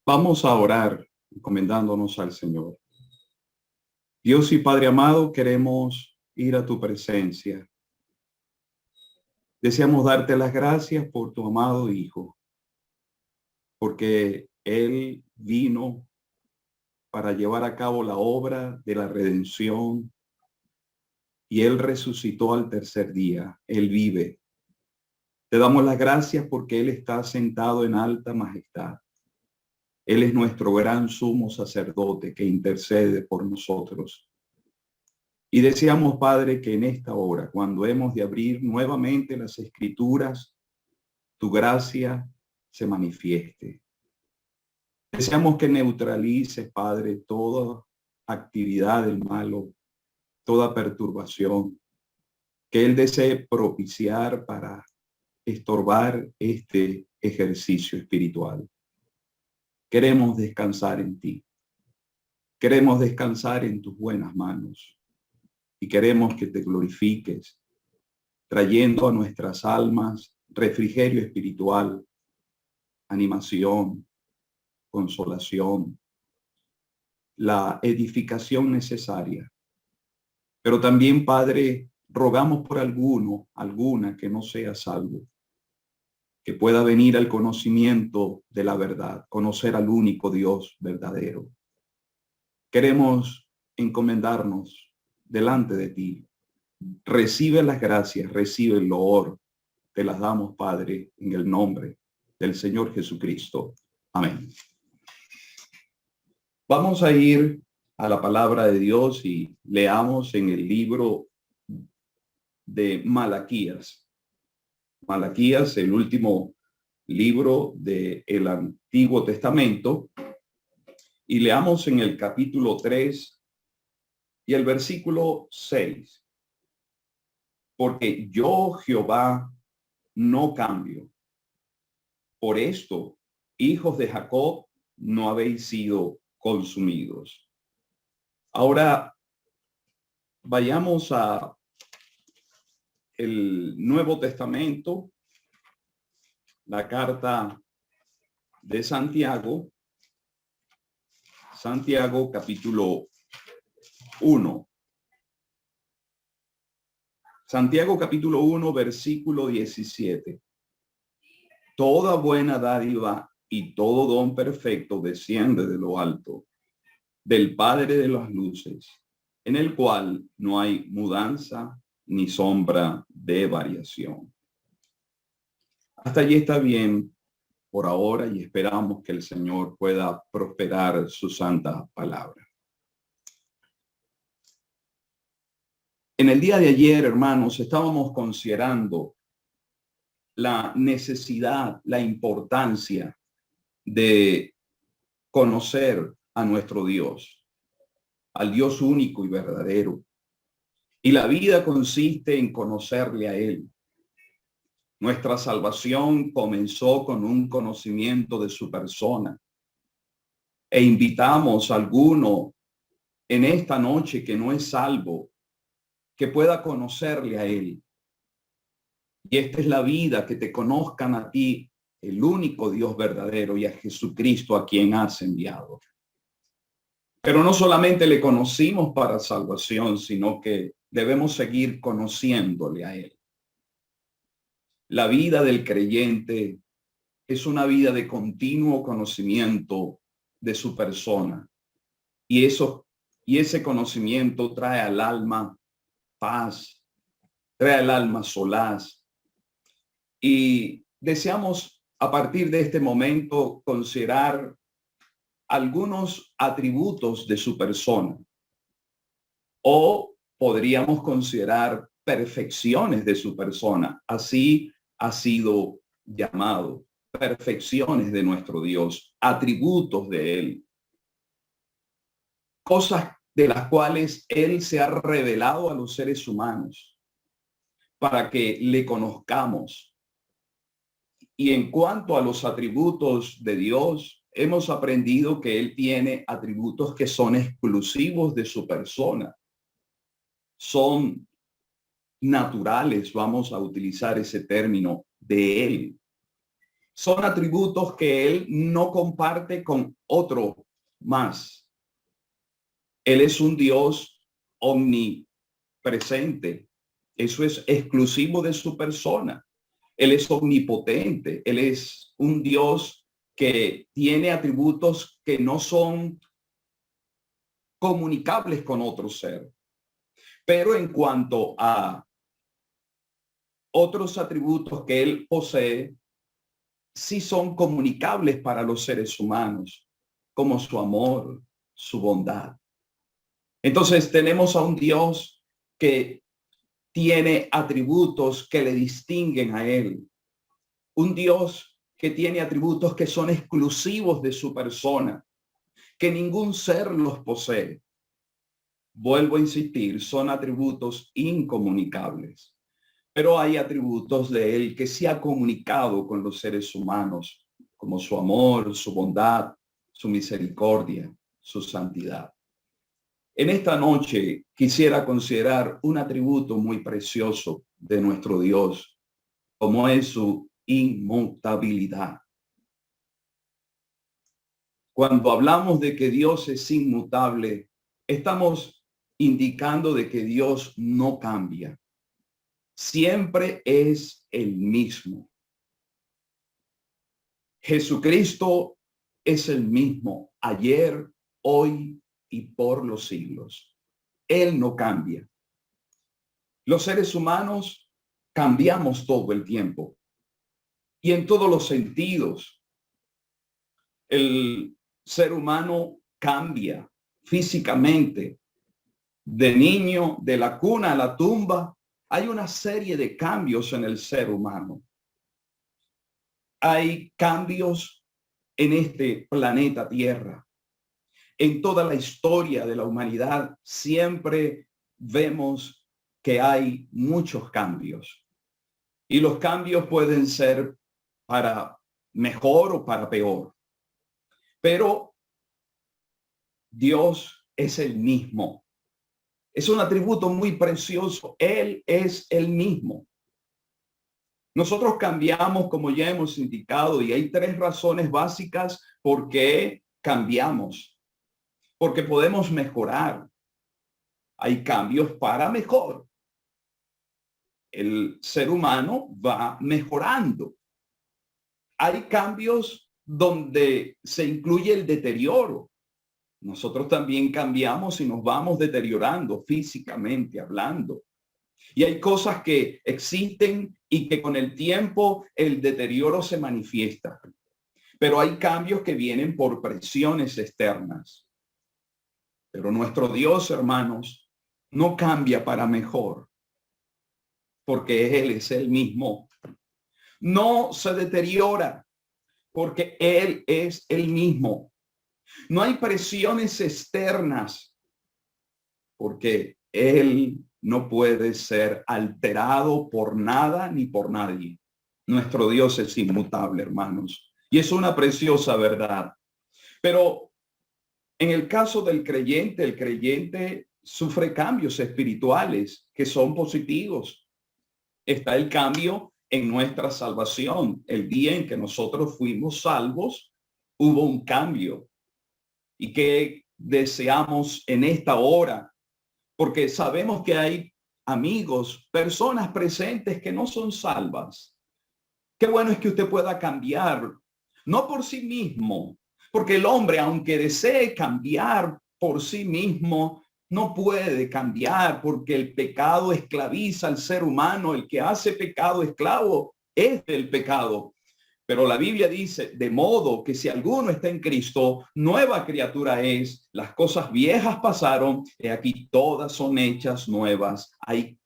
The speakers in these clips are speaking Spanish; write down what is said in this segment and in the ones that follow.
Vamos a orar encomendándonos al Señor. Dios y Padre amado, queremos ir a tu presencia. Deseamos darte las gracias por tu amado Hijo, porque Él vino para llevar a cabo la obra de la redención y Él resucitó al tercer día. Él vive. Te damos las gracias porque Él está sentado en alta majestad. Él es nuestro gran sumo sacerdote que intercede por nosotros. Y deseamos, Padre, que en esta hora, cuando hemos de abrir nuevamente las Escrituras, tu gracia se manifieste. Deseamos que neutralices, Padre, toda actividad del malo, toda perturbación, que Él desee propiciar para estorbar este ejercicio espiritual. Queremos descansar en ti. Queremos descansar en tus buenas manos. Y queremos que te glorifiques, trayendo a nuestras almas refrigerio espiritual, animación, consolación, la edificación necesaria. Pero también, Padre, rogamos por alguna que no sea salvo, que pueda venir al conocimiento de la verdad, conocer al único Dios verdadero. Queremos encomendarnos delante de ti. Recibe las gracias, recibe el loor. Te las damos, Padre, en el nombre del Señor Jesucristo. Amén. Vamos a ir a la palabra de Dios y leamos en el libro de Malaquías. Malaquías, el último libro del Antiguo Testamento, y leamos en el capítulo 3 y el versículo 6. Porque yo, Jehová, no cambio. Por esto, hijos de Jacob, no habéis sido consumidos. Ahora, vayamos a el Nuevo Testamento, la carta de Santiago, Santiago capítulo 1. Santiago capítulo 1, versículo 17. Toda buena dádiva y todo don perfecto desciende de lo alto, del Padre de las luces, en el cual no hay mudanza ni sombra de variación. Hasta allí está bien por ahora y esperamos que el Señor pueda prosperar su santa palabra. En el día de ayer, hermanos, estábamos considerando la necesidad, la importancia de conocer a nuestro Dios, al Dios único y verdadero. Y la vida consiste en conocerle a Él. Nuestra salvación comenzó con un conocimiento de su persona. E invitamos a alguno en esta noche que no es salvo, que pueda conocerle a Él. Y esta es la vida, que te conozcan a ti, el único Dios verdadero, y a Jesucristo a quien has enviado. Pero no solamente le conocimos para salvación, sino que debemos seguir conociéndole a Él. La vida del creyente es una vida de continuo conocimiento de su persona. Y ese conocimiento trae al alma paz, trae al alma solaz. Y deseamos a partir de este momento considerar algunos atributos de su persona, o podríamos considerar perfecciones de su persona. Así ha sido llamado, perfecciones de nuestro Dios, atributos de Él, cosas de las cuales Él se ha revelado a los seres humanos para que le conozcamos. Y en cuanto a los atributos de Dios, hemos aprendido que Él tiene atributos que son exclusivos de su persona. Son naturales, vamos a utilizar ese término, de Él. son atributos que él no comparte con otro más. Él es un Dios omnipresente. Eso es exclusivo de su persona. Él es omnipotente. Él es un Dios que tiene atributos que no son comunicables con otro ser. Pero en cuanto a otros atributos que él posee, sí son comunicables para los seres humanos, como su amor, su bondad. Entonces tenemos a un Dios que tiene atributos que le distinguen a él. Un Dios que tiene atributos que son exclusivos de su persona, que ningún ser los posee. Vuelvo a insistir, son atributos incomunicables. Pero hay atributos de él que sí ha comunicado con los seres humanos, como su amor, su bondad, su misericordia, su santidad. En esta noche quisiera considerar un atributo muy precioso de nuestro Dios, como es su inmutabilidad. Cuando hablamos de que Dios es inmutable, estamos indicando de que Dios no cambia. Siempre es el mismo. Jesucristo es el mismo ayer, hoy y por los siglos. Él no cambia. Los seres humanos cambiamos todo el tiempo y en todos los sentidos. El ser humano cambia físicamente. De niño, de la cuna a la tumba, hay una serie de cambios en el ser humano. Hay cambios en este planeta Tierra. En toda la historia de la humanidad siempre vemos que hay muchos cambios. Y los cambios pueden ser para mejor o para peor. Pero Dios es el mismo. Es un atributo muy precioso. Él es el mismo. Nosotros cambiamos, como ya hemos indicado, y hay tres razones básicas por qué cambiamos. Porque podemos mejorar. Hay cambios para mejor. El ser humano va mejorando. Hay cambios donde se incluye el deterioro. Nosotros también cambiamos y nos vamos deteriorando físicamente hablando. Y hay cosas que existen y que con el tiempo el deterioro se manifiesta. Pero hay cambios que vienen por presiones externas. Pero nuestro Dios, hermanos, no cambia para mejor, porque Él es el mismo. No se deteriora, porque Él es el mismo. No hay presiones externas, porque Él no puede ser alterado por nada ni por nadie. Nuestro Dios es inmutable, hermanos. Y es una preciosa verdad. Pero en el caso del creyente, el creyente sufre cambios espirituales que son positivos. Está el cambio en nuestra salvación. El día en que nosotros fuimos salvos, hubo un cambio. Y que deseamos en esta hora, porque sabemos que hay amigos, personas presentes que no son salvas. Qué bueno es que usted pueda cambiar, no por sí mismo, porque el hombre, aunque desee cambiar por sí mismo, no puede cambiar porque el pecado esclaviza al ser humano. El que hace pecado esclavo es del pecado. Pero la Biblia dice, de modo que si alguno está en Cristo, nueva criatura es. Las cosas viejas pasaron, y aquí todas son hechas nuevas. Hay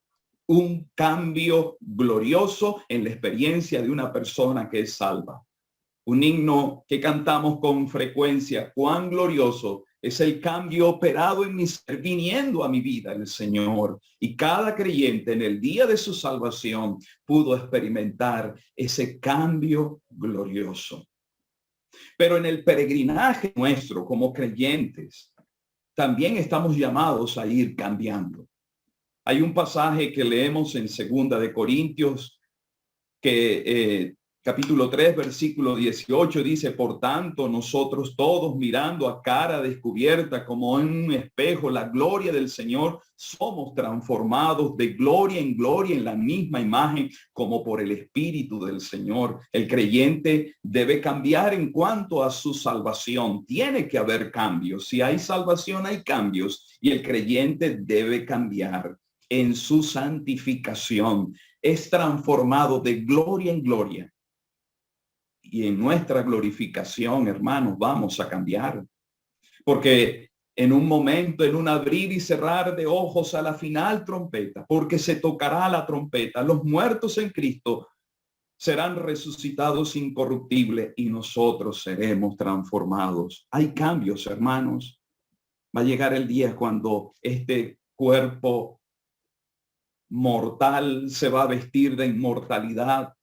un cambio glorioso en la experiencia de una persona que es salva. Un himno que cantamos con frecuencia, cuán glorioso es el cambio operado en mi ser, viniendo a mi vida el Señor. Y cada creyente en el día de su salvación pudo experimentar ese cambio glorioso. Pero en el peregrinaje nuestro como creyentes, también estamos llamados a ir cambiando. Hay un pasaje que leemos en 2 de Corintios que Capítulo 3, versículo 18 dice: por tanto, nosotros todos, mirando a cara descubierta como en un espejo la gloria del Señor, somos transformados de gloria en gloria en la misma imagen como por el Espíritu del Señor. El creyente debe cambiar en cuanto a su salvación. Tiene que haber cambios. Si hay salvación, hay cambios, y el creyente debe cambiar en su santificación. Es transformado de gloria en gloria. Y en nuestra glorificación, hermanos, vamos a cambiar. Porque en un momento, en un abrir y cerrar de ojos a la final trompeta, porque se tocará la trompeta, los muertos en Cristo serán resucitados incorruptibles y nosotros seremos transformados. Hay cambios, hermanos. Va a llegar el día cuando este cuerpo mortal se va a vestir de inmortalidad.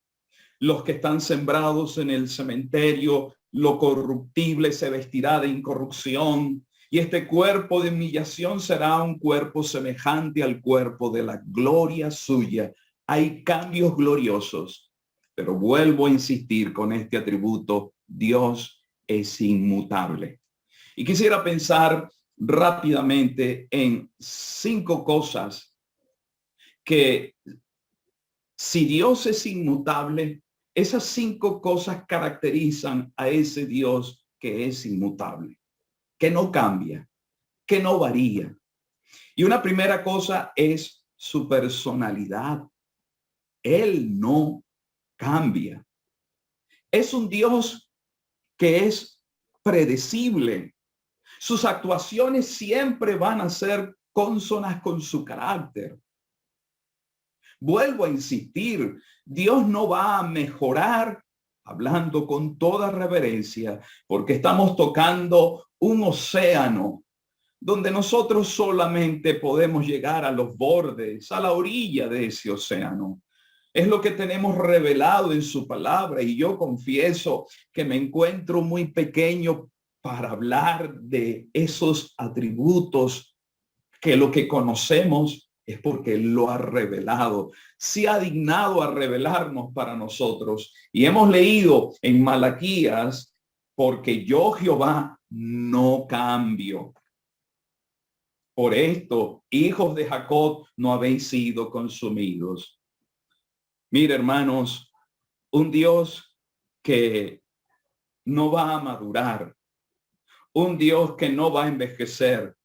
Los que están sembrados en el cementerio, lo corruptible se vestirá de incorrupción, y este cuerpo de humillación será un cuerpo semejante al cuerpo de la gloria suya. Hay cambios gloriosos, pero vuelvo a insistir con este atributo: Dios es inmutable. Y quisiera pensar rápidamente en 5 cosas que, si Dios es inmutable, esas 5 cosas caracterizan a ese Dios que es inmutable, que no cambia, que no varía. Y una primera cosa es su personalidad. Él no cambia. Es un Dios que es predecible. Sus actuaciones siempre van a ser cónsonas con su carácter. Vuelvo a insistir, Dios no va a mejorar, hablando con toda reverencia, porque estamos tocando un océano donde nosotros solamente podemos llegar a los bordes, a la orilla de ese océano. Es lo que tenemos revelado en su palabra, y yo confieso que me encuentro muy pequeño para hablar de esos atributos, que lo que conocemos es porque Él lo ha revelado. Se ha dignado a revelarnos para nosotros. Y hemos leído en Malaquías: porque yo, Jehová, no cambio. Por esto, hijos de Jacob, no habéis sido consumidos. Mire, hermanos, un Dios que no va a madurar, un Dios que no va a envejecer,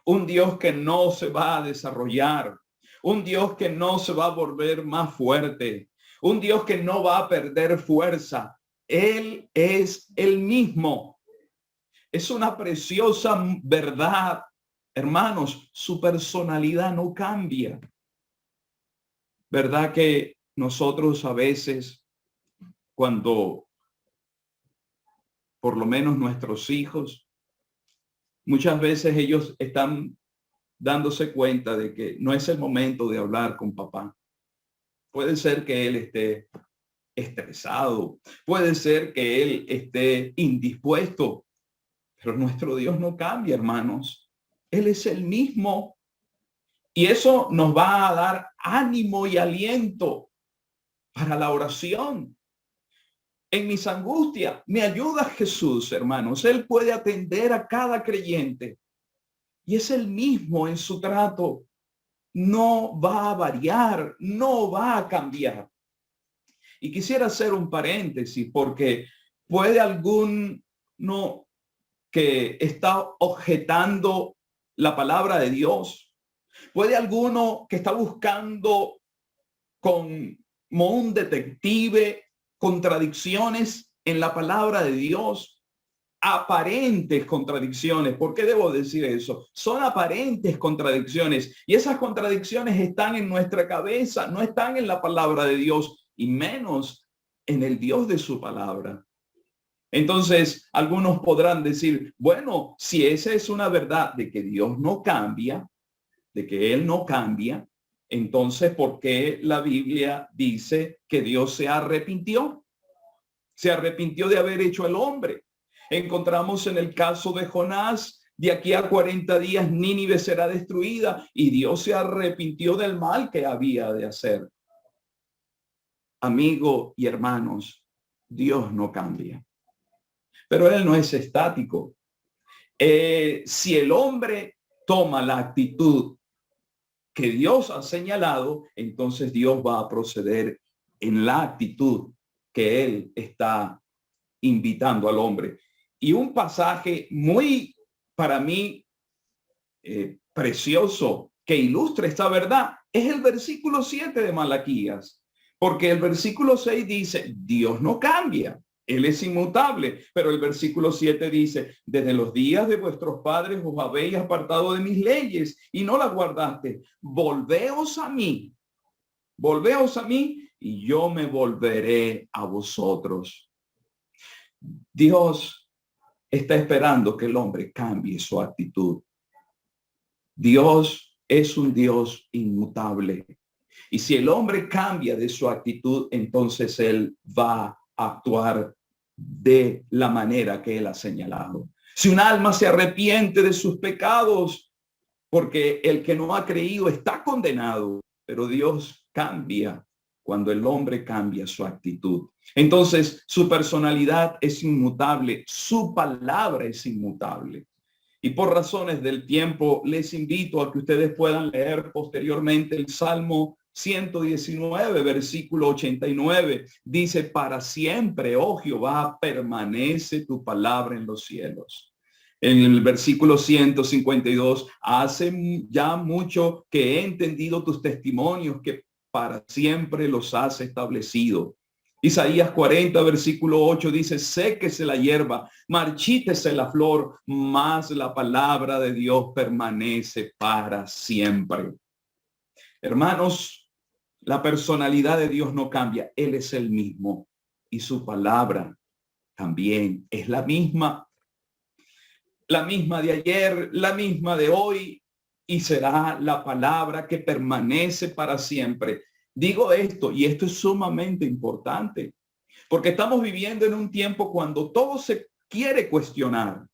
un Dios que no se va a desarrollar, un Dios que no se va a volver más fuerte, un Dios que no va a perder fuerza. Él es el mismo. Es una preciosa verdad, hermanos. Su personalidad no cambia. ¿Verdad que nosotros a veces, cuando por lo menos nuestros hijos, muchas veces ellos están dándose cuenta de que no es el momento de hablar con papá? Puede ser que él esté estresado, puede ser que él esté indispuesto, pero nuestro Dios no cambia, hermanos. Él es el mismo, y eso nos va a dar ánimo y aliento para la oración. En mis angustias me ayuda Jesús, hermanos. Él puede atender a cada creyente, y es el mismo en su trato. No va a variar, no va a cambiar. Y quisiera hacer un paréntesis, porque puede alguno que está objetando la palabra de Dios, puede alguno que está buscando como un detective contradicciones en la palabra de Dios, aparentes contradicciones. ¿Por qué debo decir eso? Son aparentes contradicciones, y esas contradicciones están en nuestra cabeza, no están en la palabra de Dios, y menos en el Dios de su palabra. Entonces, algunos podrán decir: bueno, si esa es una verdad de que Dios no cambia, de que Él no cambia, entonces, ¿por qué la Biblia dice que Dios se arrepintió? Se arrepintió de haber hecho al hombre. Encontramos en el caso de Jonás: de aquí a 40 días Nínive será destruida, y Dios se arrepintió del mal que había de hacer. Amigo y hermanos, Dios no cambia. Pero Él no es estático. Si el hombre toma la actitud que Dios ha señalado, entonces Dios va a proceder en la actitud que Él está invitando al hombre. Y un pasaje muy, para mí, precioso que ilustra esta verdad es el versículo 7 de Malaquías, porque el versículo 6 dice, Dios no cambia, Él es inmutable, pero el versículo 7 dice, desde los días de vuestros padres os habéis apartado de mis leyes y no las guardaste. Volveos a mí y yo me volveré a vosotros. Dios está esperando que el hombre cambie su actitud. Dios es un Dios inmutable. Y si el hombre cambia de su actitud, entonces él va a actuar de la manera que él ha señalado. Si un alma se arrepiente de sus pecados, porque el que no ha creído está condenado, pero Dios cambia cuando el hombre cambia su actitud. Entonces su personalidad es inmutable, su palabra es inmutable. Y por razones del tiempo, les invito a que ustedes puedan leer posteriormente el Salmo 119, versículo 89. Dice, para siempre, oh Jehová, permanece tu palabra en los cielos. En el versículo 152, hace ya mucho que he entendido tus testimonios, que para siempre los has establecido. Isaías 40, versículo 8 dice, séquese la hierba, marchítese la flor, mas la palabra de Dios permanece para siempre. Hermanos, la personalidad de Dios no cambia. Él es el mismo y su palabra también es la misma de ayer, la misma de hoy, y será la palabra que permanece para siempre. Digo esto, y esto es sumamente importante, porque estamos viviendo en un tiempo cuando todo se quiere cuestionar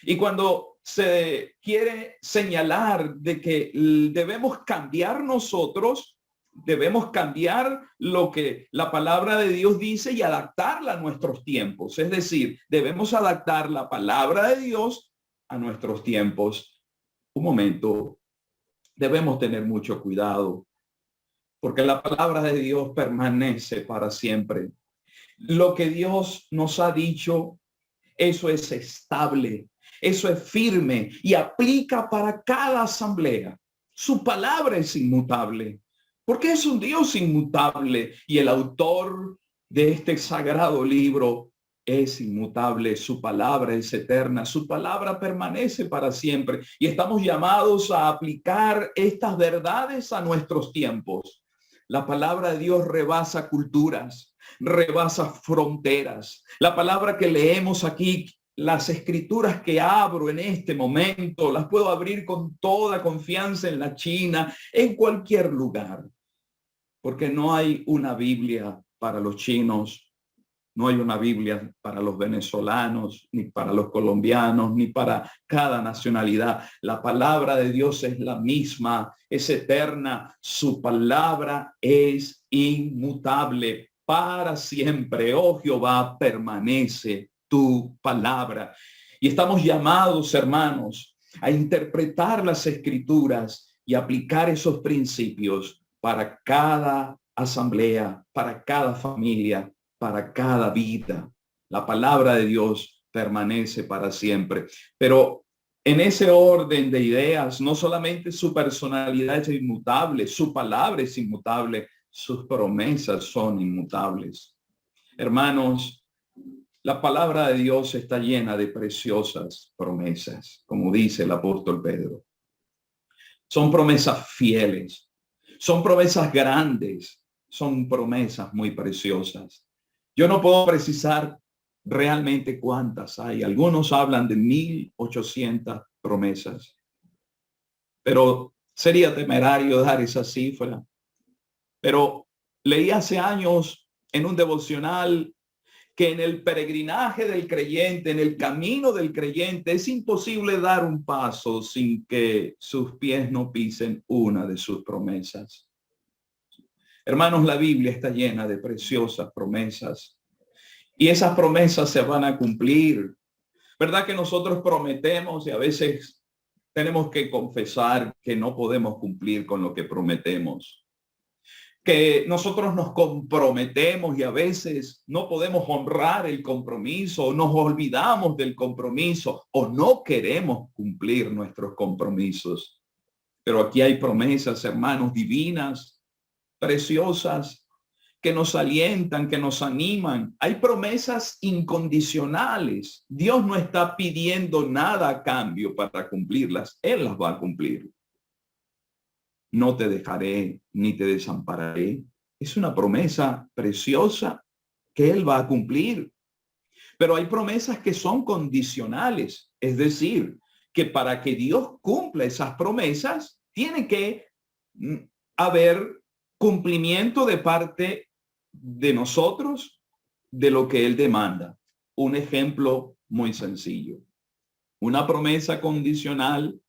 y cuando se quiere señalar de que debemos cambiar nosotros, debemos cambiar lo que la palabra de Dios dice y adaptarla a nuestros tiempos. Es decir, debemos adaptar la palabra de Dios a nuestros tiempos. Un momento, debemos tener mucho cuidado, porque la palabra de Dios permanece para siempre. Lo que Dios nos ha dicho, eso es estable, eso es firme y aplica para cada asamblea. Su palabra es inmutable, porque es un Dios inmutable y el autor de este sagrado libro es inmutable. Su palabra es eterna, su palabra permanece para siempre y estamos llamados a aplicar estas verdades a nuestros tiempos. La palabra de Dios rebasa culturas, rebasa fronteras. La palabra que leemos aquí, las escrituras que abro en este momento, las puedo abrir con toda confianza en la China, en cualquier lugar, porque no hay una Biblia para los chinos, no hay una Biblia para los venezolanos, ni para los colombianos, ni para cada nacionalidad. La palabra de Dios es la misma, es eterna. Su palabra es inmutable para siempre. Oh Jehová, permanece tu palabra. Y estamos llamados, hermanos, a interpretar las escrituras y aplicar esos principios para cada asamblea, para cada familia, para cada vida. La palabra de Dios permanece para siempre. Pero en ese orden de ideas, no solamente su personalidad es inmutable, su palabra es inmutable, sus promesas son inmutables. Hermanos, la palabra de Dios está llena de preciosas promesas, como dice el apóstol Pedro. Son promesas fieles, son promesas grandes, son promesas muy preciosas. Yo no puedo precisar realmente cuántas hay. Algunos hablan de 1,800 promesas, pero sería temerario dar esa cifra. Pero leí hace años en un devocional que en el peregrinaje del creyente, en el camino del creyente, es imposible dar un paso sin que sus pies no pisen una de sus promesas. Hermanos, la Biblia está llena de preciosas promesas. y esas promesas se van a cumplir. ¿Verdad que nosotros prometemos y a veces tenemos que confesar que no podemos cumplir con lo que prometemos? Que nosotros nos comprometemos y a veces no podemos honrar el compromiso, o nos olvidamos del compromiso o no queremos cumplir nuestros compromisos. Pero aquí hay promesas, hermanos, divinas, preciosas, que nos alientan, que nos animan. Hay promesas incondicionales. Dios no está pidiendo nada a cambio para cumplirlas. Él las va a cumplir. No te dejaré ni te desampararé. Es una promesa preciosa que Él va a cumplir. Pero hay promesas que son condicionales. Es decir, que para que Dios cumpla esas promesas, tiene que haber cumplimiento de parte de nosotros de lo que Él demanda. Un ejemplo muy sencillo. Una promesa condicional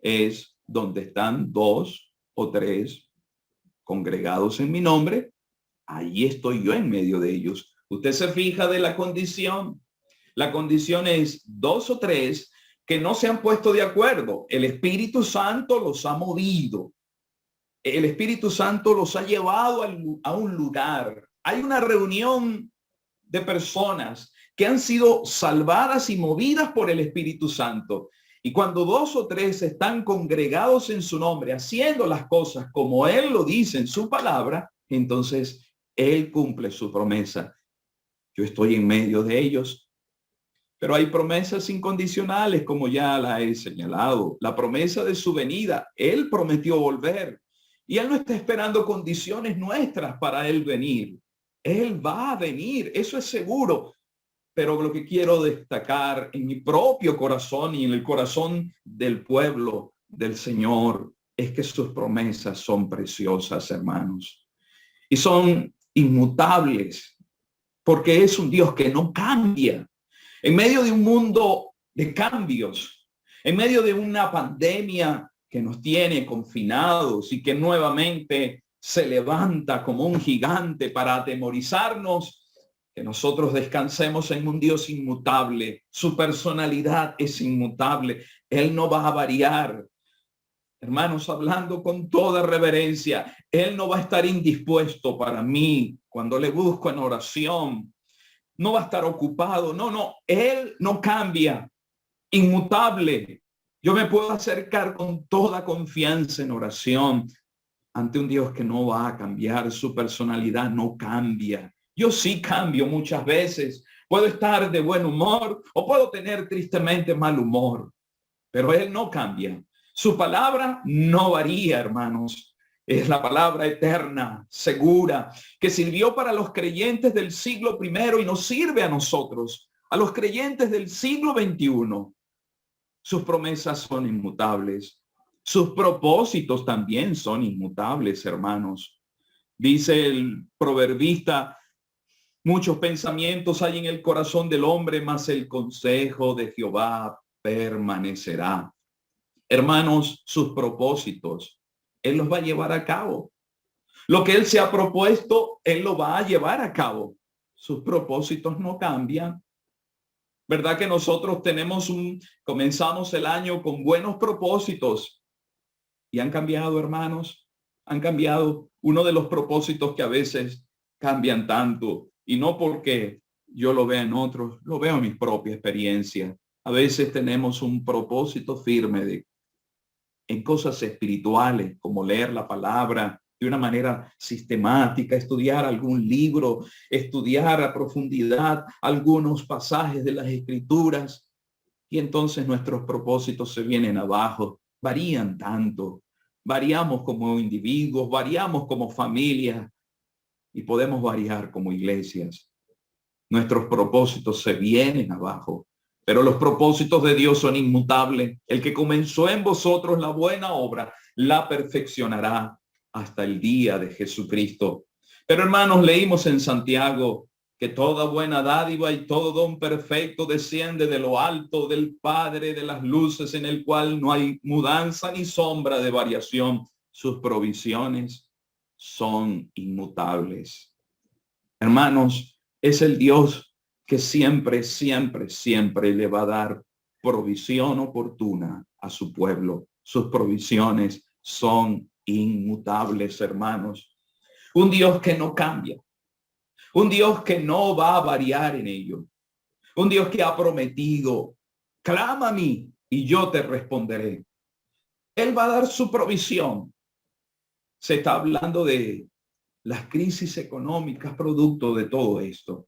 es donde están 2 o 3 congregados en mi nombre, ahí estoy yo en medio de ellos. Usted se fija de la condición. La condición es 2 o 3 que no se han puesto de acuerdo. El Espíritu Santo los ha movido. El Espíritu Santo los ha llevado a un lugar. Hay una reunión de personas que han sido salvadas y movidas por el Espíritu Santo. Y cuando 2 o 3 están congregados en su nombre, haciendo las cosas como Él lo dice en su palabra, entonces Él cumple su promesa. Yo estoy en medio de ellos. Pero hay promesas incondicionales, como ya la he señalado. La promesa de su venida. Él prometió volver. Y Él no está esperando condiciones nuestras para Él venir. Él va a venir, eso es seguro. Pero lo que quiero destacar en mi propio corazón y en el corazón del pueblo del Señor es que sus promesas son preciosas, hermanos. Y son inmutables, porque es un Dios que no cambia. En medio de un mundo de cambios, en medio de una pandemia que nos tiene confinados y que nuevamente se levanta como un gigante para atemorizarnos, que nosotros descansemos en un Dios inmutable. Su personalidad es inmutable. Él no va a variar. Hermanos, hablando con toda reverencia, Él no va a estar indispuesto para mí cuando le busco en oración. No va a estar ocupado. No, Él no cambia. Inmutable. Yo me puedo acercar con toda confianza en oración ante un Dios que no va a cambiar. Su personalidad no cambia. Yo sí cambio muchas veces. Puedo estar de buen humor o puedo tener tristemente mal humor, pero Él no cambia. Su palabra no varía, hermanos. Es la palabra eterna, segura, que sirvió para los creyentes del siglo I y nos sirve a nosotros, a los creyentes del siglo XXI. Sus promesas son inmutables. Sus propósitos también son inmutables, hermanos. Dice el proverbista, muchos pensamientos hay en el corazón del hombre, mas el consejo de Jehová permanecerá. Hermanos, sus propósitos, Él los va a llevar a cabo. Lo que Él se ha propuesto, Él lo va a llevar a cabo. Sus propósitos no cambian. ¿Verdad que nosotros comenzamos el año con buenos propósitos y han cambiado, hermanos? Han cambiado. Uno de los propósitos que a veces cambian tanto, y no porque yo lo vea en otros, lo veo en mi propia experiencia. A veces tenemos un propósito firme en cosas espirituales, como leer la palabra de una manera sistemática, estudiar algún libro, estudiar a profundidad algunos pasajes de las Escrituras, y entonces nuestros propósitos se vienen abajo, varían tanto, variamos como individuos, variamos como familia y podemos variar como iglesias. Nuestros propósitos se vienen abajo. Pero los propósitos de Dios son inmutables. El que comenzó en vosotros la buena obra, la perfeccionará hasta el día de Jesucristo. Pero hermanos, leímos en Santiago que toda buena dádiva y todo don perfecto desciende de lo alto del Padre de las luces, en el cual no hay mudanza ni sombra de variación. Sus provisiones son inmutables. Hermanos, es el Dios que siempre, siempre, siempre le va a dar provisión oportuna a su pueblo. Sus provisiones son inmutables, hermanos. Un Dios que no cambia. Un Dios que no va a variar en ello. Un Dios que ha prometido, clama a mí y yo te responderé. Él va a dar su provisión. Se está hablando de las crisis económicas producto de todo esto.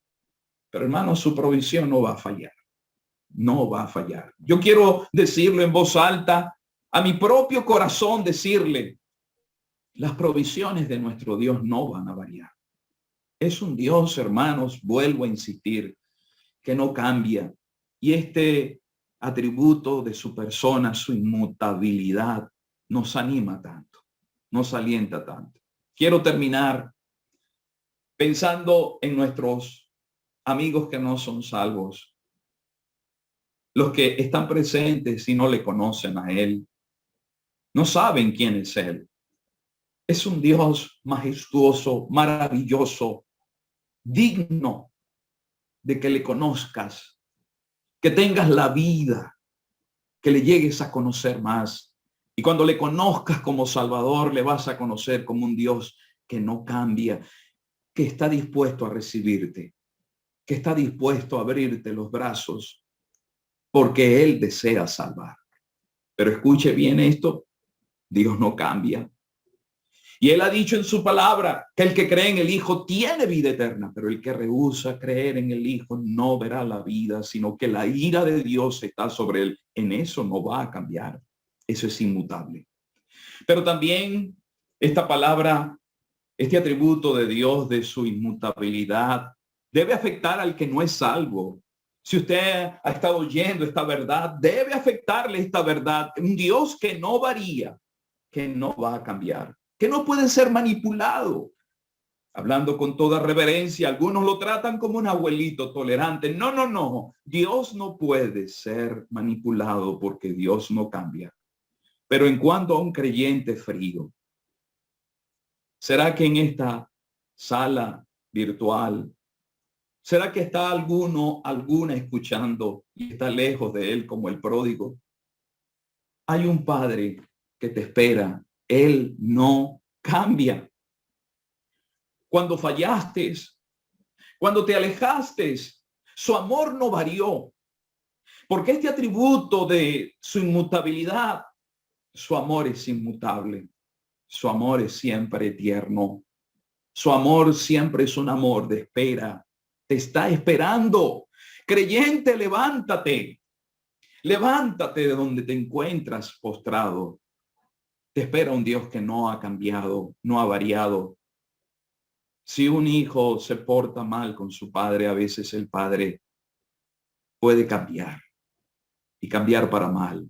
Pero hermanos, su provisión no va a fallar. No va a fallar. Yo quiero decirlo en voz alta, a mi propio corazón decirle, las provisiones de nuestro Dios no van a variar. Es un Dios, hermanos, vuelvo a insistir, que no cambia. Y este atributo de su persona, su inmutabilidad, nos anima tanto, nos alienta tanto. Quiero terminar pensando en nuestros amigos que no son salvos, los que están presentes y no le conocen a Él, no saben quién es Él. Es un Dios majestuoso, maravilloso, digno de que le conozcas, que tengas la vida, que le llegues a conocer más. Y cuando le conozcas como Salvador, le vas a conocer como un Dios que no cambia, que está dispuesto a recibirte, que está dispuesto a abrirte los brazos, porque Él desea salvar. Pero escuche bien esto, Dios no cambia. Y Él ha dicho en su palabra que el que cree en el Hijo tiene vida eterna, pero el que rehúsa creer en el Hijo no verá la vida, sino que la ira de Dios está sobre él. En eso no va a cambiar. Eso es inmutable. Pero también esta palabra, este atributo de Dios, de su inmutabilidad, debe afectar al que no es salvo. Si usted ha estado oyendo esta verdad, debe afectarle esta verdad. Un Dios que no varía, que no va a cambiar, que no puede ser manipulado. Hablando con toda reverencia, algunos lo tratan como un abuelito tolerante. No, no, no. Dios no puede ser manipulado porque Dios no cambia. Pero en cuanto a un creyente frío, ¿será que en esta sala virtual, será que está alguna escuchando y está lejos de él como el pródigo? Hay un padre que te espera. Él no cambia. Cuando fallaste, cuando te alejaste, su amor no varió. Porque este atributo de su inmutabilidad, su amor es inmutable. Su amor es siempre eterno. Su amor siempre es un amor de espera. Te está esperando. Creyente, levántate. Levántate de donde te encuentras postrado. Te espera un Dios que no ha cambiado, no ha variado. Si un hijo se porta mal con su padre, a veces el padre puede cambiar y cambiar para mal.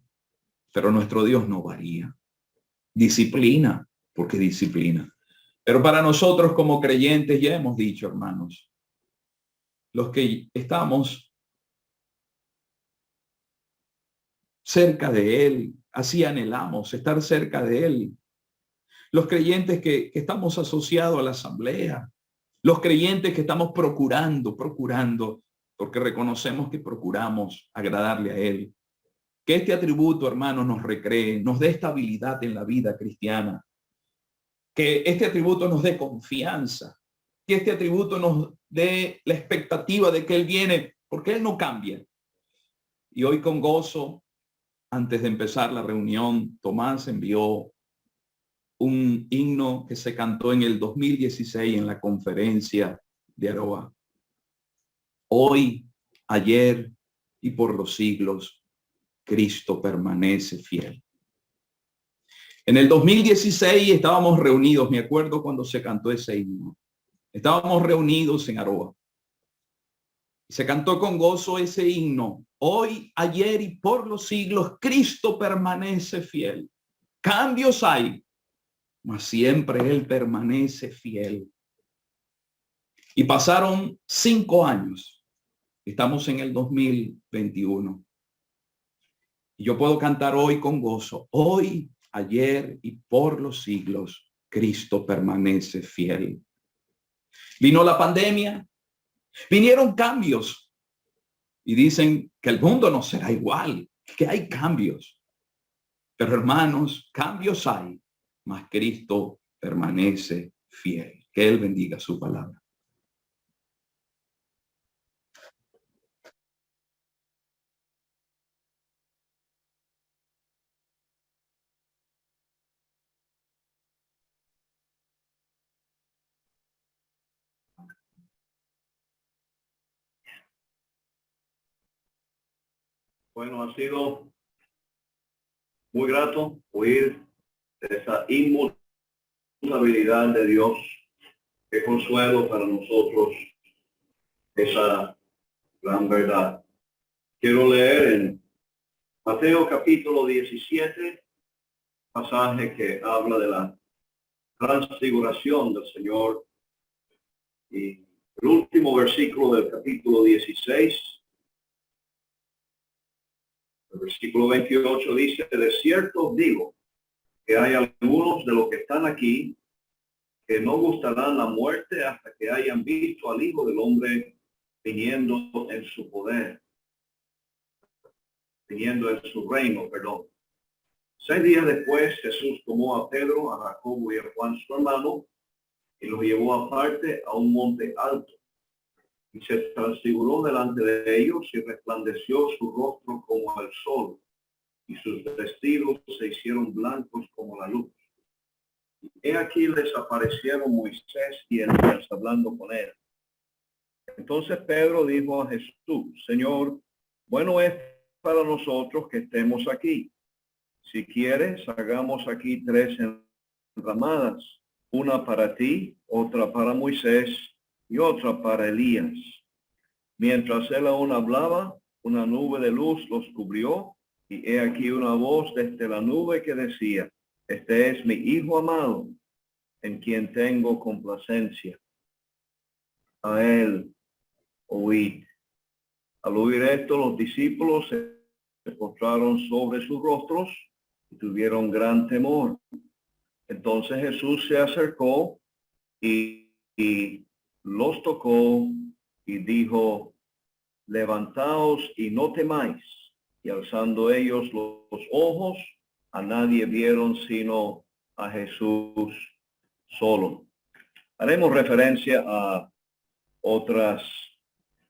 Pero nuestro Dios no varía. Disciplina, porque disciplina. Pero para nosotros como creyentes, ya hemos dicho, hermanos, los que estamos cerca de Él, así anhelamos estar cerca de Él. Los creyentes que estamos asociados a la asamblea, los creyentes que estamos procurando, porque reconocemos que procuramos agradarle a Él. Que este atributo, hermanos, nos recree, nos dé estabilidad en la vida cristiana. Que este atributo nos dé confianza. Que este atributo nos dé la expectativa de que Él viene, porque Él no cambia. Y hoy con gozo, antes de empezar la reunión, Tomás envió un himno que se cantó en el 2016 en la conferencia de Aroa. Hoy, ayer y por los siglos, Cristo permanece fiel. En el 2016 estábamos reunidos, me acuerdo cuando se cantó ese himno. Estábamos reunidos en Aroa. Se cantó con gozo ese himno. Hoy, ayer y por los siglos, Cristo permanece fiel. Cambios hay, mas siempre Él permanece fiel. Y pasaron 5 años. Estamos en el 2021. Y yo puedo cantar hoy con gozo. Hoy, ayer y por los siglos, Cristo permanece fiel. Vino la pandemia. Vinieron cambios. y dicen que el mundo no será igual, que hay cambios. Pero hermanos, cambios hay, mas Cristo permanece fiel. Que Él bendiga su palabra. Bueno, ha sido muy grato oír esa inmutabilidad de Dios. Qué consuelo para nosotros esa gran verdad. Quiero leer en Mateo capítulo 17, pasaje que habla de la transfiguración del Señor. Y el último versículo del capítulo 16, el versículo 28 dice: de cierto os digo que hay algunos de los que están aquí que no gustarán la muerte hasta que hayan visto al Hijo del Hombre viniendo en su poder, viniendo en su reino, perdón. 6 días después, Jesús tomó a Pedro, a Jacobo y a Juan su hermano, y los llevó aparte a un monte alto, y se transfiguró delante de ellos y resplandeció su rostro como el sol, y sus vestidos se hicieron blancos como la luz. He aquí les aparecieron Moisés y Elías hablando con él. Entonces Pedro dijo a Jesús: Señor, bueno es para nosotros que estemos aquí. Si quieres, hagamos aquí 3 enramadas, una para ti, otra para Moisés y otra para Elías. Mientras él aún hablaba, una nube de luz los cubrió, y he aquí una voz desde la nube que decía: este es mi Hijo amado, en quien tengo complacencia. A él oíd. Al oír esto, los discípulos se postraron sobre sus rostros y tuvieron gran temor. Entonces Jesús se acercó y los tocó y dijo: levantaos y no temáis. Y alzando ellos los ojos, a nadie vieron sino a Jesús solo. Haremos referencia a otras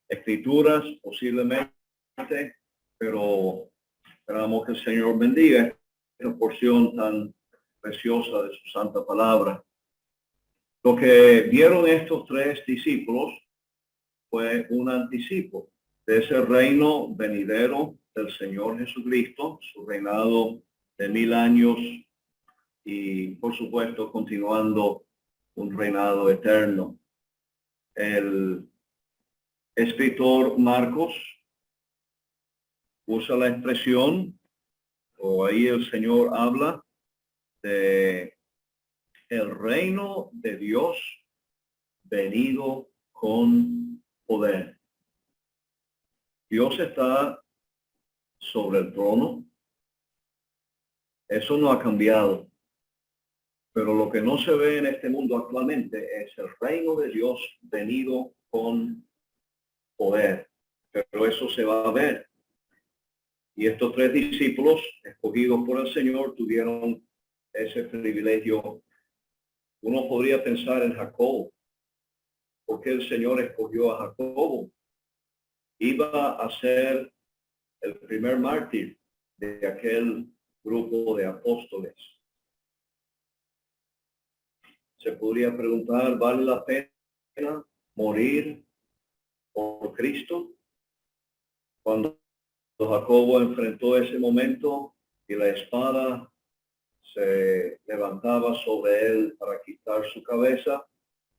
escrituras posiblemente, pero esperamos que el Señor bendiga esta porción tan preciosa de su santa palabra. Lo que vieron estos 3 discípulos fue un anticipo de ese reino venidero del Señor Jesucristo, su reinado de 1000 años y, por supuesto, continuando un reinado eterno. El escritor Marcos usa la expresión, o ahí el Señor habla de el reino de Dios venido con poder. Dios está sobre el trono. Eso no ha cambiado. Pero lo que no se ve en este mundo actualmente es el reino de Dios venido con poder. Pero eso se va a ver. Y estos 3 discípulos escogidos por el Señor tuvieron ese privilegio. Uno podría pensar en Jacobo. ¿Por qué el Señor escogió a Jacobo? Iba a ser el primer mártir de aquel grupo de apóstoles. Se podría preguntar, ¿vale la pena morir por Cristo? Cuando Jacobo enfrentó ese momento y la espada se levantaba sobre él para quitar su cabeza,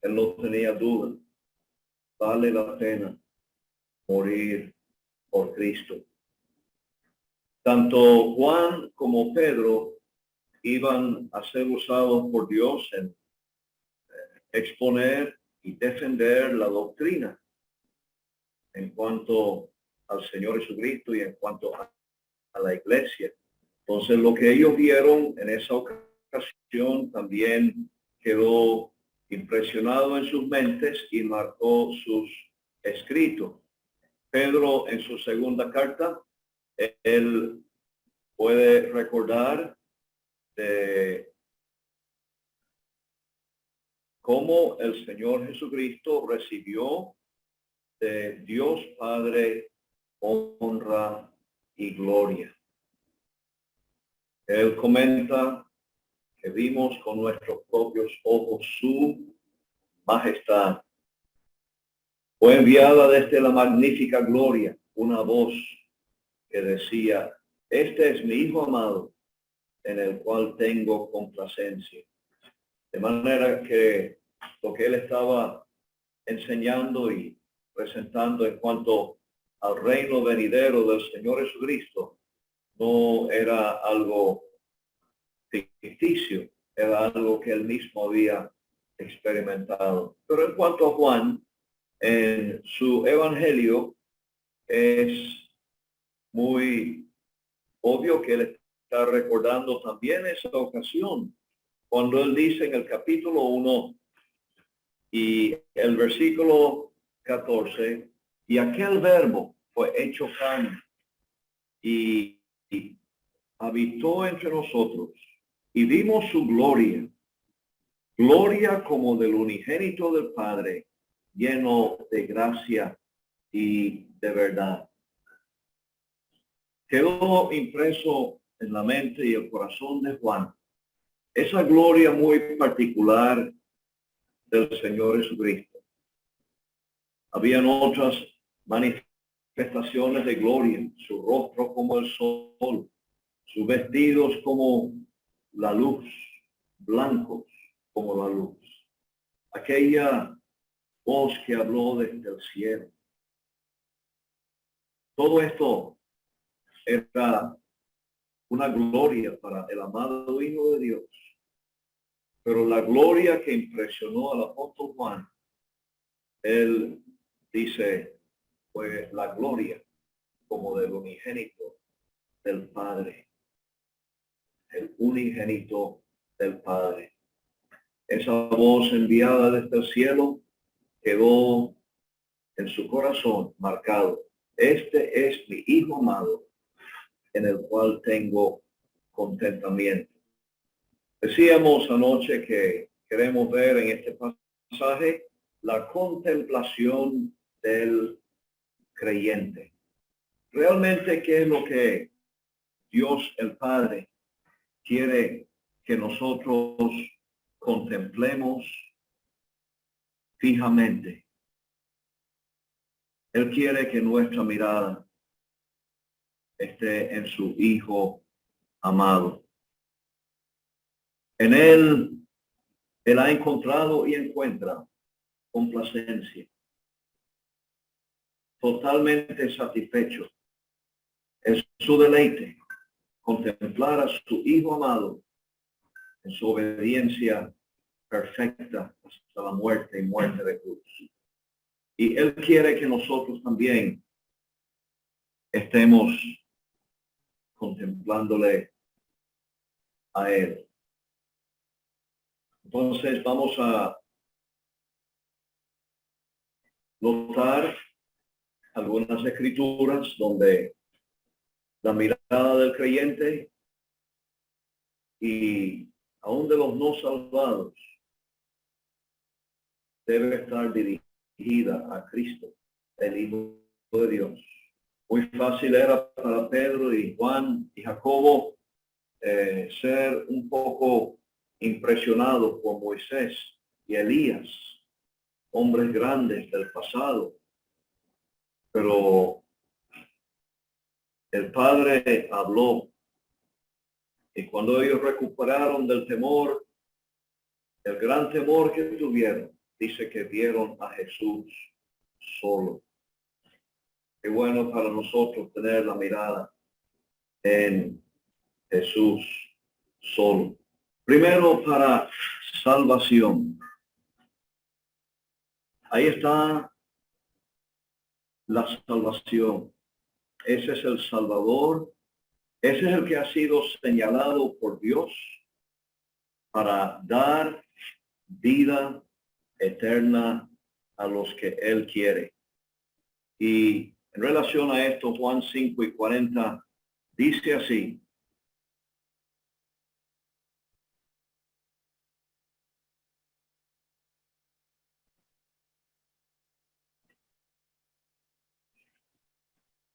él no tenía duda. Vale la pena morir por Cristo. Tanto Juan como Pedro iban a ser usados por Dios en exponer y defender la doctrina en cuanto al Señor Jesucristo y en cuanto a la iglesia. Entonces, lo que ellos vieron en esa ocasión también quedó impresionado en sus mentes y marcó sus escritos. Pedro en su segunda carta, él puede recordar de cómo el Señor Jesucristo recibió de Dios Padre honra y gloria. Él comenta que vimos con nuestros propios ojos su majestad. Fue enviada desde la magnífica gloria una voz que decía: este es mi Hijo amado, en el cual tengo complacencia. De manera que lo que él estaba enseñando y presentando en cuanto al reino venidero del Señor Jesucristo no era algo ficticio, era algo que él mismo había experimentado. Pero en cuanto a Juan, en su evangelio es muy obvio que él está recordando también esa ocasión cuando él dice en el capítulo 1 y el versículo 14, y aquel verbo fue hecho carne y habitó entre nosotros y vimos su gloria, gloria como del unigénito del Padre, lleno de gracia y de verdad. Quedó impreso en la mente y el corazón de Juan esa gloria muy particular del Señor Jesucristo. Habían otras manifestaciones de gloria, su rostro como el sol, sus vestidos como la luz, blancos como la luz. Aquella voz que habló desde el cielo. Todo esto era una gloria para el amado Hijo de Dios. Pero la gloria que impresionó al apóstol Juan, él dice, fue la gloria como del unigénito del Padre. El unigénito del Padre. Esa voz enviada desde el cielo quedó en su corazón marcado. Este es mi Hijo amado, en el cual tengo contentamiento. Decíamos anoche que queremos ver en este pasaje la contemplación del creyente. Realmente, ¿qué es lo que Dios el Padre quiere que nosotros contemplemos fijamente? Él quiere que nuestra mirada esté en su Hijo amado. En él ha encontrado y encuentra complacencia. Totalmente satisfecho. Es su deleite contemplar a su Hijo amado en su obediencia perfecta hasta la muerte y muerte de cruz. Y él quiere que nosotros también estemos contemplándole a él. Entonces vamos a notar algunas escrituras donde la mirada del creyente y aún de los no salvados debe estar dirigida a Cristo, el Hijo de Dios. Muy fácil era para Pedro y Juan y Jacobo ser un poco impresionados por Moisés y Elías, hombres grandes del pasado. Pero el Padre habló y cuando ellos recuperaron del temor, el gran temor que tuvieron, dice que vieron a Jesús solo. Qué bueno para nosotros tener la mirada en Jesús solo. Primero, para salvación. Ahí está la salvación. Ese es el Salvador. Ese es el que ha sido señalado por Dios para dar vida eterna a los que Él quiere. Y En relación a esto, Juan 5:40 dice así: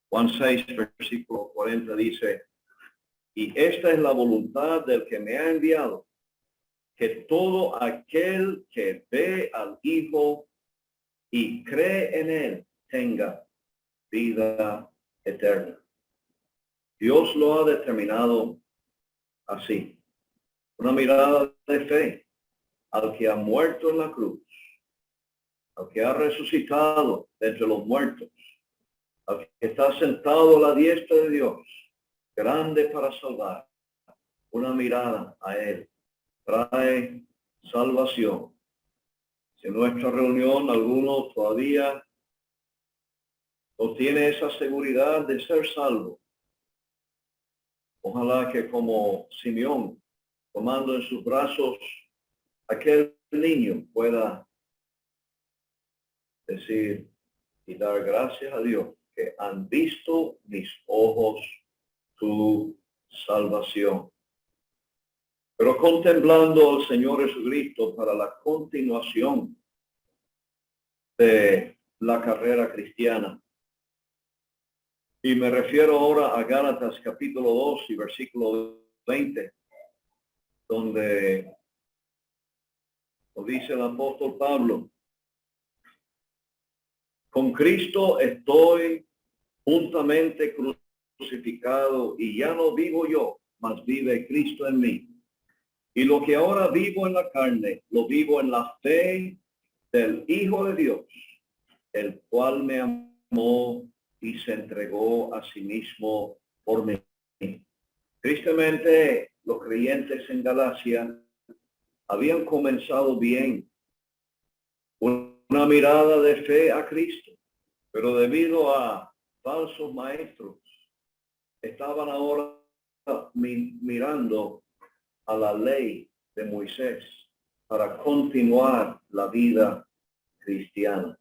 Juan 6, versículo 40 dice: y esta es la voluntad del que me ha enviado, que todo aquel que ve al Hijo y cree en él tenga vida eterna. Dios lo ha determinado así. Una mirada de fe al que ha muerto en la cruz, al que ha resucitado de entre los muertos, al que está sentado a la diestra de Dios, grande para salvar. Una mirada a él trae salvación. Si en nuestra reunión alguno todavía no tiene esa seguridad de ser salvo, ojalá que como Simeón, tomando en sus brazos aquel niño, pueda decir y dar gracias a Dios que han visto mis ojos tu salvación. Pero contemplando al Señor Jesucristo para la continuación de la carrera cristiana, y me refiero ahora a Gálatas capítulo 2 y versículo 20, donde lo dice el apóstol Pablo: con Cristo estoy juntamente crucificado, y ya no vivo yo, mas vive Cristo en mí. Y lo que ahora vivo en la carne, lo vivo en la fe del Hijo de Dios, el cual me amó y se entregó a sí mismo por mí. Tristemente, los creyentes en Galacia habían comenzado bien, una mirada de fe a Cristo, pero debido a falsos maestros, estaban ahora mirando a la ley de Moisés para continuar la vida cristiana.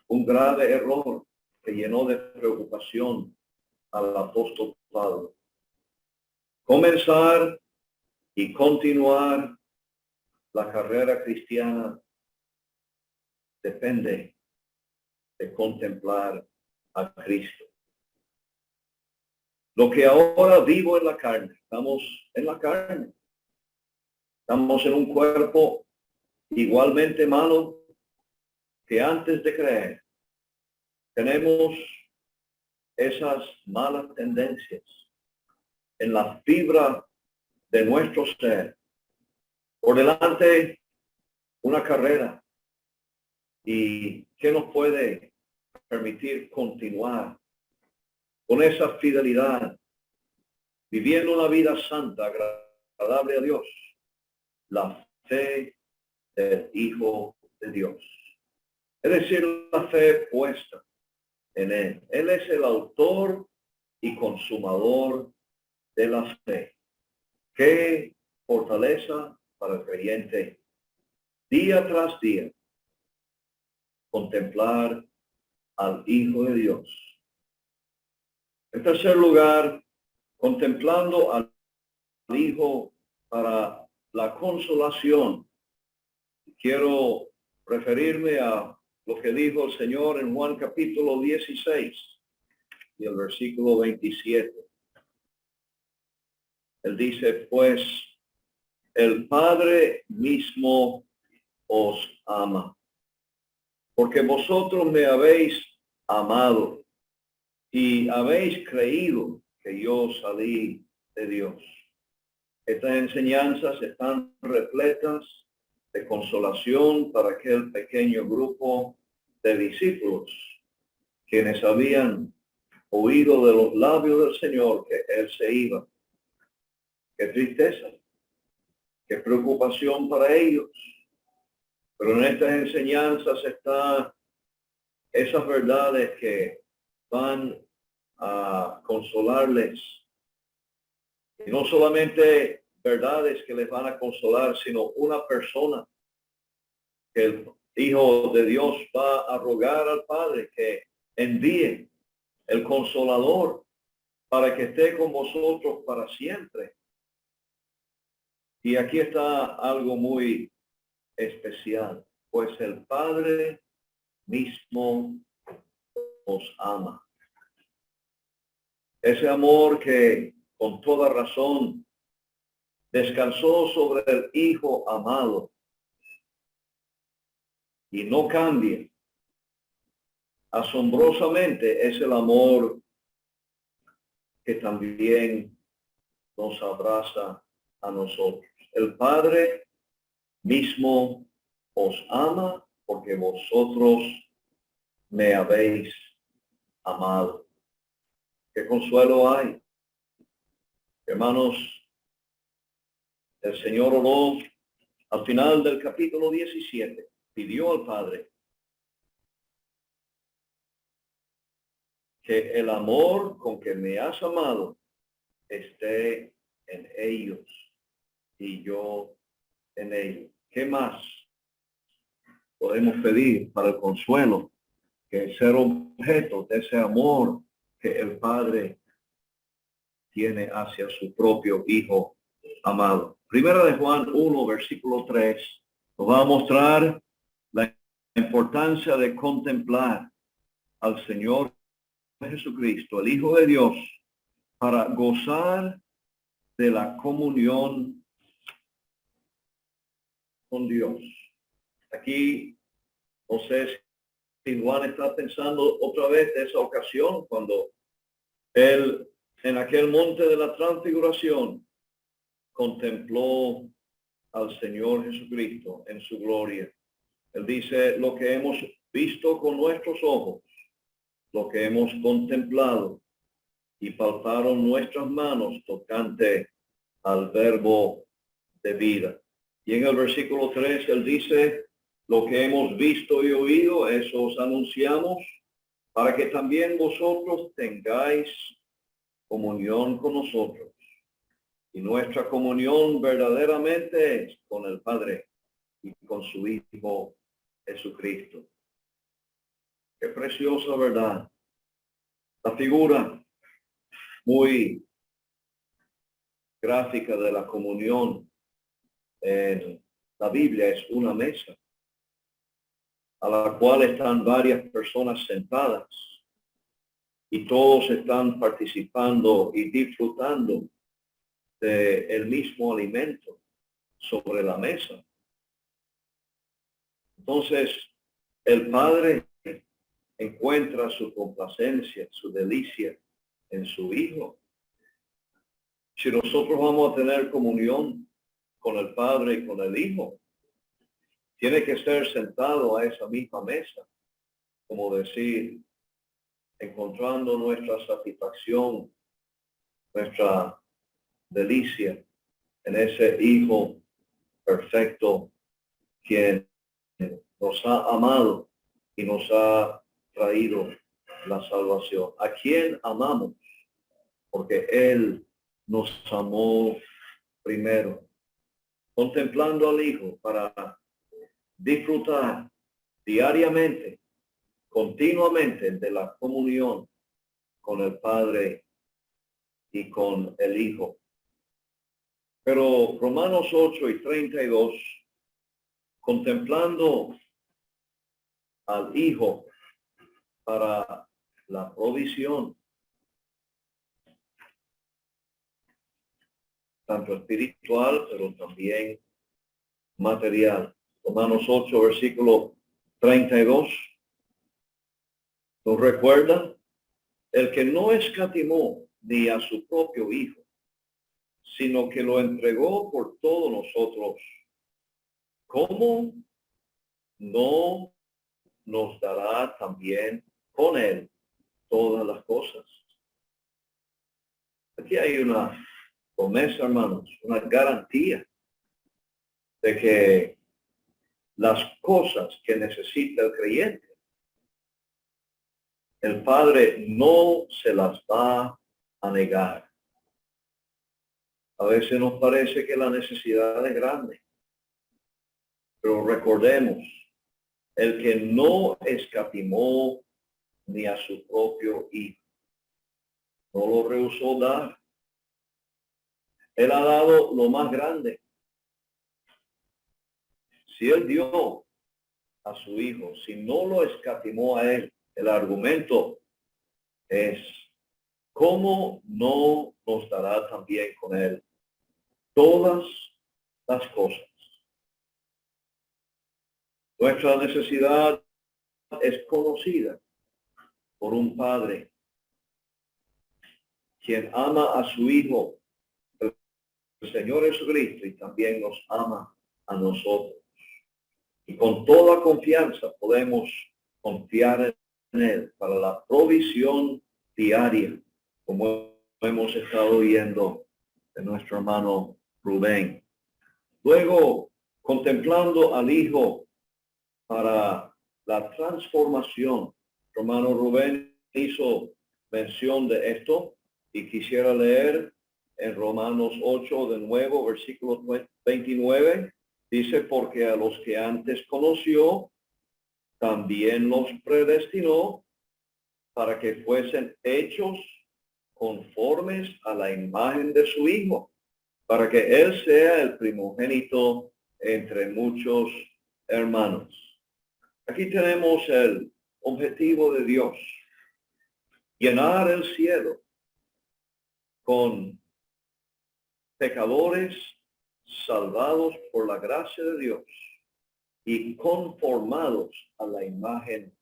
Un grave error que llenó de preocupación al apóstol Pablo. Comenzar y continuar la carrera cristiana depende de contemplar a Cristo. Lo que ahora vivo en la carne, estamos en la carne, estamos en un cuerpo igualmente malo que antes de creer. Tenemos esas malas tendencias en la fibra de nuestro ser. Por delante una carrera, y ¿qué nos puede permitir continuar con esa fidelidad, viviendo una vida santa, agradable a Dios? La fe del Hijo de Dios, es decir, la fe puesta en Él. Él es el autor y consumador de la fe. Qué fortaleza para el creyente, día tras día, contemplar al Hijo de Dios. En tercer lugar, contemplando al Hijo para la consolación, quiero referirme a lo que dijo el Señor en Juan capítulo 16 y el versículo 27. Él dice: pues el Padre mismo os ama, porque vosotros me habéis amado y habéis creído que yo salí de Dios. Estas enseñanzas están repletas de consolación para aquel pequeño grupo de discípulos, quienes habían oído de los labios del Señor que Él se iba. Qué tristeza, qué preocupación para ellos. Pero en estas enseñanzas están esas verdades que van a consolarles. Y no solamente verdades que les van a consolar, sino una persona que el Hijo de Dios va a rogar al Padre que envíe el Consolador para que esté con vosotros para siempre. Y aquí está algo muy especial, pues el Padre mismo os ama. Ese amor que con toda razón descansó sobre el Hijo amado y no cambia. Asombrosamente es el amor que también nos abraza a nosotros. El Padre mismo os ama porque vosotros me habéis amado. ¿Qué consuelo hay? Hermanos, el Señor oró al final del capítulo 17, pidió al Padre que el amor con que me has amado esté en ellos y yo en ellos. ¿Qué más podemos pedir para el consuelo que ser objeto de ese amor que el Padre tiene hacia su propio Hijo amado? Primera de Juan 1, versículo 3, nos va a mostrar la importancia de contemplar al Señor Jesucristo, el Hijo de Dios, para gozar de la comunión con Dios. Aquí, no sé si Juan está pensando otra vez de esa ocasión cuando él en aquel monte de la transfiguración contempló al Señor Jesucristo en su gloria. Él dice, lo que hemos visto con nuestros ojos, lo que hemos contemplado y palparon nuestras manos tocante al verbo de vida. Y en el versículo 3 él dice, lo que hemos visto y oído, eso os anunciamos, para que también vosotros tengáis comunión con nosotros. Y nuestra comunión verdaderamente es con el Padre y con su Hijo Jesucristo. Qué preciosa verdad. La figura muy gráfica de la comunión en la Biblia es una mesa a la cual están varias personas sentadas y todos están participando y disfrutando del mismo alimento sobre la mesa. Entonces, el Padre encuentra su complacencia, su delicia en su Hijo. Si nosotros vamos a tener comunión con el Padre y con el Hijo, tiene que ser sentado a esa misma mesa, como decir, encontrando nuestra satisfacción, nuestra delicia en ese Hijo perfecto quien nos ha amado y nos ha traído la salvación. ¿A quién amamos? Porque Él nos amó primero, contemplando al Hijo para disfrutar diariamente, continuamente de la comunión con el Padre y con el Hijo. Pero Romanos 8 y 32, contemplando al Hijo para la provisión, tanto espiritual, pero también material. Romanos 8, versículo 32, nos recuerda, el que no escatimó ni a su propio Hijo, sino que lo entregó por todos nosotros, ¿cómo no nos dará también con Él todas las cosas? Aquí hay una promesa, hermanos, una garantía de que las cosas que necesita el creyente, el Padre no se las va a negar. A veces nos parece que la necesidad es grande, pero recordemos, el que no escatimó ni a su propio hijo. No lo rehusó dar. Él ha dado lo más grande. Si él dio a su hijo, si no lo escatimó a él, el argumento es, ¿cómo no nos dará también con él todas las cosas? Nuestra necesidad es conocida por un padre quien ama a su hijo, el Señor Jesucristo, y también nos ama a nosotros. Y con toda confianza podemos confiar en él para la provisión diaria, como hemos estado viendo de nuestro hermano Rubén. Luego, contemplando al hijo para la transformación, hermano Rubén hizo mención de esto y quisiera leer en Romanos 8 de nuevo, versículo 29, dice, porque a los que antes conoció, también los predestinó para que fuesen hechos conformes a la imagen de su Hijo, para que Él sea el primogénito entre muchos hermanos. Aquí tenemos el objetivo de Dios, llenar el cielo con pecadores salvados por la gracia de Dios y conformados a la imagen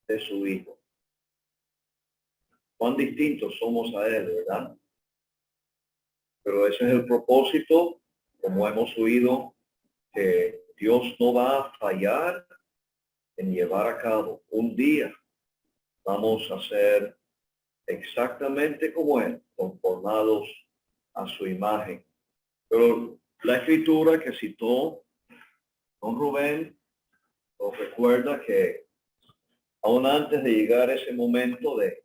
de su Hijo. Cuán distintos somos a Él, ¿verdad? Pero ese es el propósito, como hemos oído, que Dios no va a fallar en llevar a cabo. Un día vamos a ser exactamente como Él, conformados a su imagen. Pero la escritura que citó don Rubén nos recuerda que aún antes de llegar a ese momento de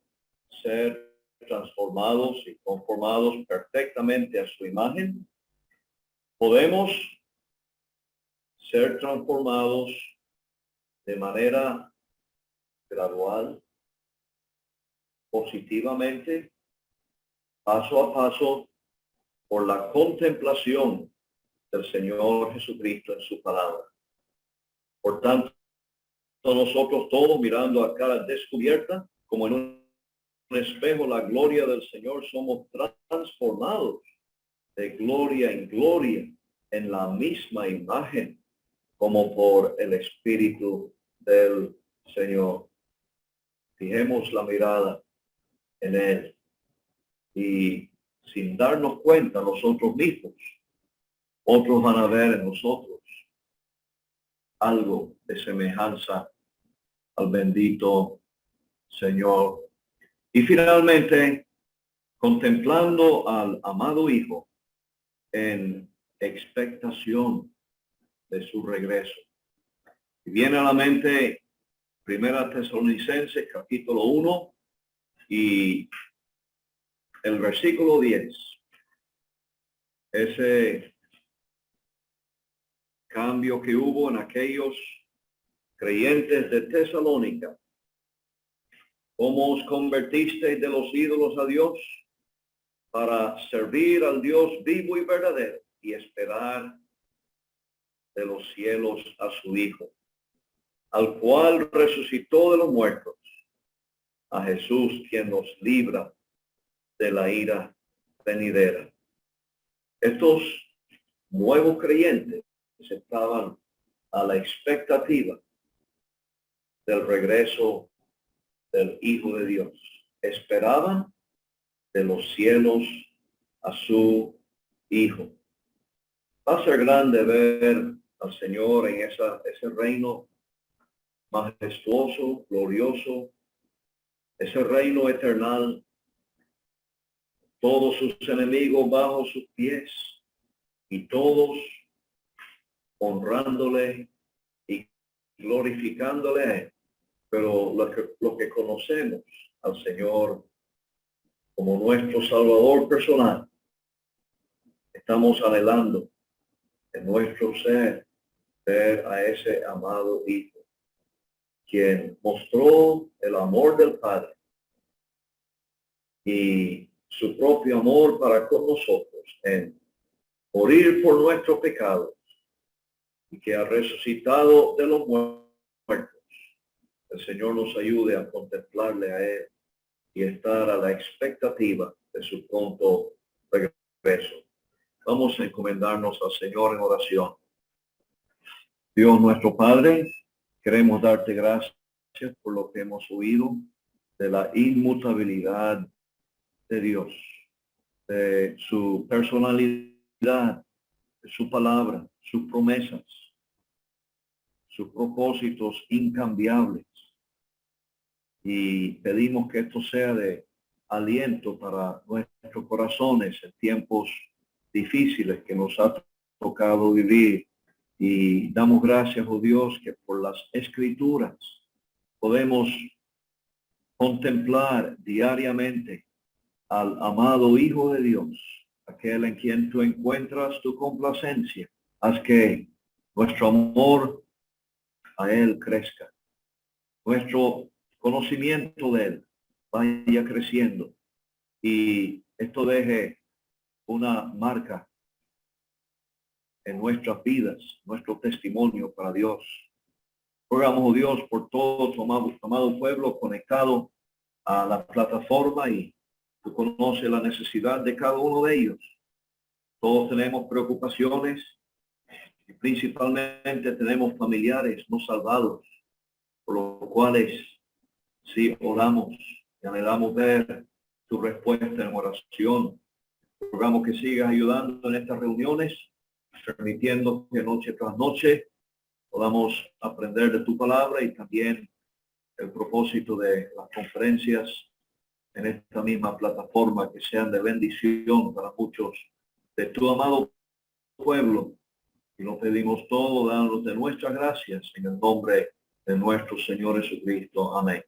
ser transformados y conformados perfectamente a su imagen, podemos ser transformados de manera gradual, positivamente, paso a paso, por la contemplación del Señor Jesucristo en su palabra. Por tanto, nosotros todos mirando a cara descubierta, como en un espejo la gloria del Señor, somos transformados de gloria en gloria en la misma imagen, como por el Espíritu del Señor. Fijemos la mirada en Él y sin darnos cuenta nosotros mismos, otros van a ver en nosotros algo de semejanza al bendito Señor. Y finalmente, contemplando al amado Hijo en expectación de su regreso. Y viene a la mente Primera Tesalonicenses capítulo 1 y el versículo 10. Ese cambio que hubo en aquellos creyentes de Tesalónica. ¿Cómo os convertisteis de los ídolos a Dios para servir al Dios vivo y verdadero y esperar de los cielos a su Hijo, al cual resucitó de los muertos, a Jesús, quien nos libra de la ira venidera? Estos nuevos creyentes estaban a la expectativa del regreso del Hijo de Dios. Esperaban de los cielos a su Hijo. Va a ser grande ver al Señor en ese reino majestuoso, glorioso, ese reino eternal, todos sus enemigos bajo sus pies y todos honrándole y glorificándole a Él. Pero lo que conocemos al Señor como nuestro Salvador personal, estamos anhelando en nuestro ser ver a ese amado Hijo, quien mostró el amor del Padre y su propio amor para con nosotros en morir por nuestros pecados y que ha resucitado de los muertos. El Señor nos ayude a contemplarle a Él y estar a la expectativa de su pronto regreso. Vamos a encomendarnos al Señor en oración. Dios nuestro Padre, queremos darte gracias por lo que hemos oído de la inmutabilidad de Dios, de su personalidad, de su palabra, sus promesas, sus propósitos incambiables. Y pedimos que esto sea de aliento para nuestros corazones en tiempos difíciles que nos ha tocado vivir. Y damos gracias, oh Dios, que por las Escrituras podemos contemplar diariamente al amado Hijo de Dios, aquel en quien tú encuentras tu complacencia. Haz que nuestro amor a Él crezca, nuestro conocimiento de Él vaya creciendo y esto deje una marca en nuestras vidas, nuestro testimonio para Dios. Rogamos, oh Dios, por todo tu amado pueblo conectado a la plataforma y tú conoces la necesidad de cada uno de ellos. Todos tenemos preocupaciones y principalmente tenemos familiares no salvados, por lo cuales sí oramos y anhelamos ver tu respuesta en oración. Rogamos que sigas ayudando en estas reuniones, permitiendo que noche tras noche podamos aprender de tu palabra y también el propósito de las conferencias en esta misma plataforma, que sean de bendición para muchos de tu amado pueblo. Y lo pedimos todo dándote nuestras gracias en el nombre de nuestro Señor Jesucristo. Amén.